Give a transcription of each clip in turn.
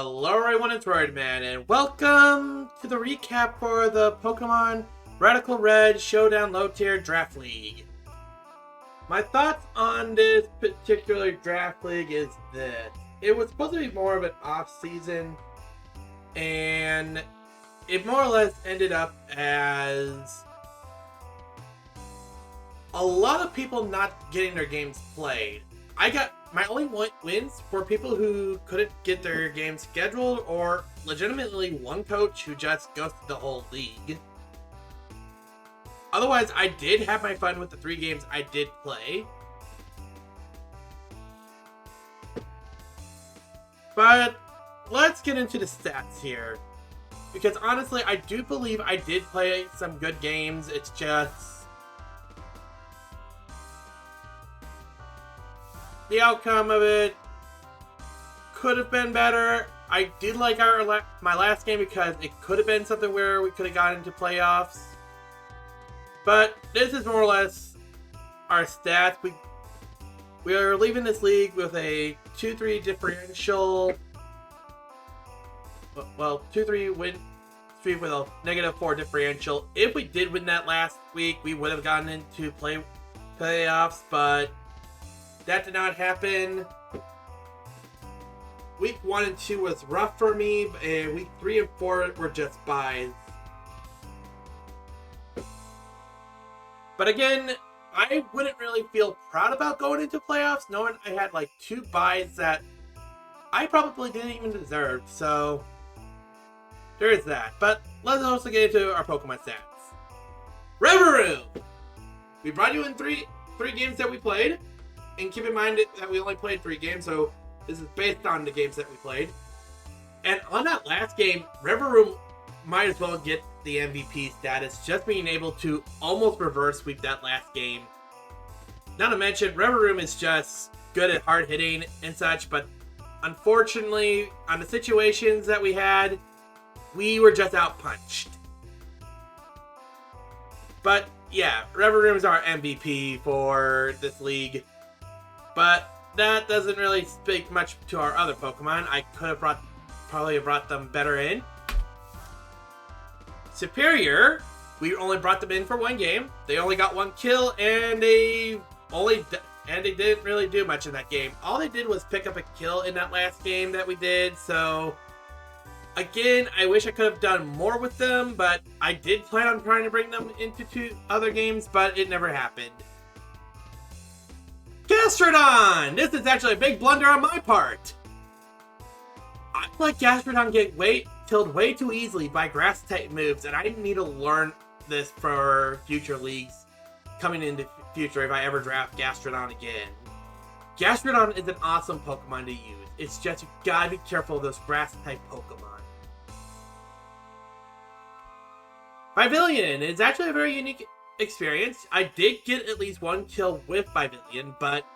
Hello everyone, it's Man, and welcome to the recap for the Pokemon Radical Red Showdown Low Tier Draft League. My thoughts on this particular draft league is that it was supposed to be more of an off-season, and it more or less ended up as a lot of people not getting their games played. I got my only wins for people who couldn't get their games scheduled, or legitimately one coach who just ghosted the whole league. Otherwise, I did have my fun with the 3 games I did play. But let's get into the stats here. Because honestly, I do believe I did play some good games. It's just the outcome of it could have been better. I did like my last game because it could have been something where we could have gotten into playoffs. But this is more or less our stats. We are leaving this league with a 2-3 differential. Well, 2-3 win streak with a -4 differential. If we did win that last week, we would have gotten into playoffs, but that did not happen. Week 1 and 2 was rough for me, and week 3 and 4 were just byes. But again, I wouldn't really feel proud about going into playoffs, knowing I had like 2 byes that I probably didn't even deserve. So there is that. But let's also get into our Pokemon stats. Reverie! We brought you in three games that we played. And keep in mind that we only played 3 games, so this is based on the games that we played. And on that last game, Reverie might as well get the MVP status, just being able to almost reverse sweep that last game. Not to mention, Reverie is just good at hard hitting and such, but unfortunately, on the situations that we had, we were just outpunched. But yeah, Reverie is our MVP for this league. But that doesn't really speak much to our other Pokemon. I could have probably brought them better in. Superior, we only brought them in for 1 game. They only got 1 kill, and they didn't really do much in that game. All they did was pick up a kill in that last game that we did. So again, I wish I could have done more with them, but I did plan on trying to bring them into 2 other games, but it never happened. Gastrodon! This is actually a big blunder on my part. I let Gastrodon get killed way too easily by grass type moves, and I need to learn this for future leagues coming into future if I ever draft Gastrodon again. Gastrodon is an awesome Pokemon to use. It's just you gotta be careful of those grass type Pokemon. Pavilion is actually a very unique experience. I did get at least 1 kill with Pavilion, but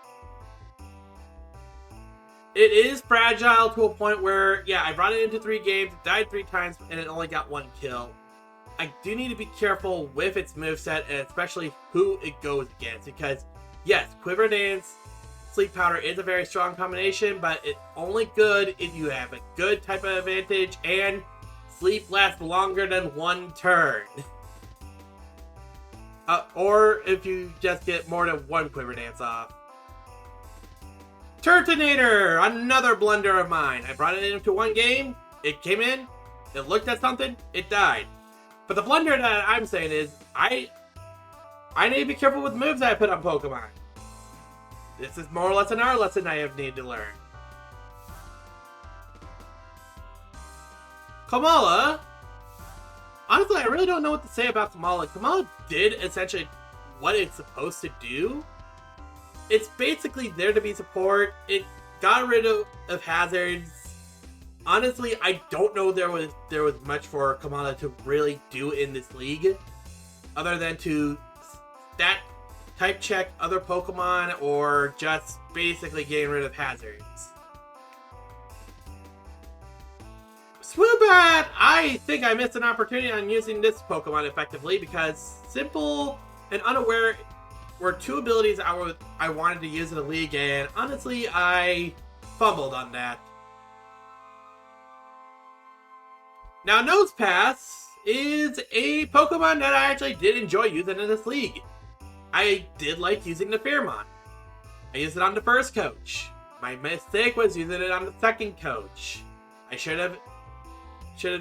it is fragile to a point where, yeah, I brought it into 3 games, it died 3 times, and it only got 1 kill. I do need to be careful with its moveset, and especially who it goes against, because yes, Quiver Dance, Sleep Powder is a very strong combination, but it's only good if you have a good type of advantage, and Sleep lasts longer than 1 turn. Or if you just get more than 1 Quiver Dance off. Turtonator! Another blunder of mine. I brought it into 1 game, it came in, it looked at something, it died. But the blunder that I'm saying is, I need to be careful with moves I put on Pokemon. This is more or less an art lesson I have needed to learn. Kamala. Honestly, I really don't know what to say about Kamala. Kamala did essentially what it's supposed to do. It's basically there to be support. It got rid of hazards. Honestly, I don't know there was much for Kamala to really do in this league, other than to stat type check other Pokemon or just basically getting rid of hazards. Swoobat! I think I missed an opportunity on using this Pokemon effectively because Simple and Unaware were 2 abilities I wanted to use in the league, and honestly, I fumbled on that. Now, Nose Pass is a Pokemon that I actually did enjoy using in this league. I did like using the Fairmont. I used it on the first coach. My mistake was using it on the second coach. I should have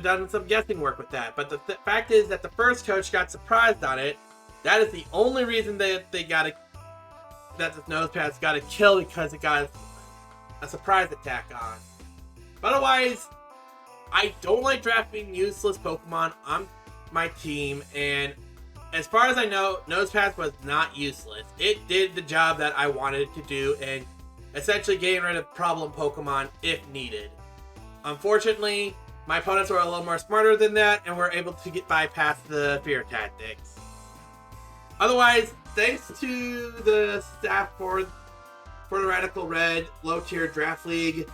done some guessing work with that. But the fact is that the first coach got surprised on it. That is the only reason that this Nose Pass got a kill, because it got a surprise attack on. But otherwise, I don't like drafting useless Pokemon on my team, and as far as I know, Nose Pass was not useless. It did the job that I wanted it to do, and essentially getting rid of problem Pokemon if needed. Unfortunately, my opponents were a little more smarter than that, and were able to bypass the fear tactics. Otherwise, thanks to the staff for the Radical Red Low Tier Draft League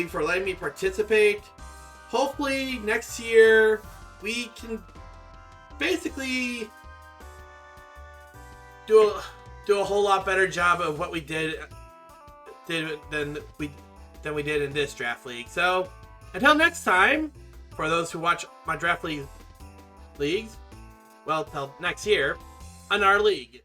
for letting me participate. Hopefully next year we can basically do a whole lot better job of what we did than we did in this draft league. So until next time, for those who watch my draft leagues, well, till next year on our league.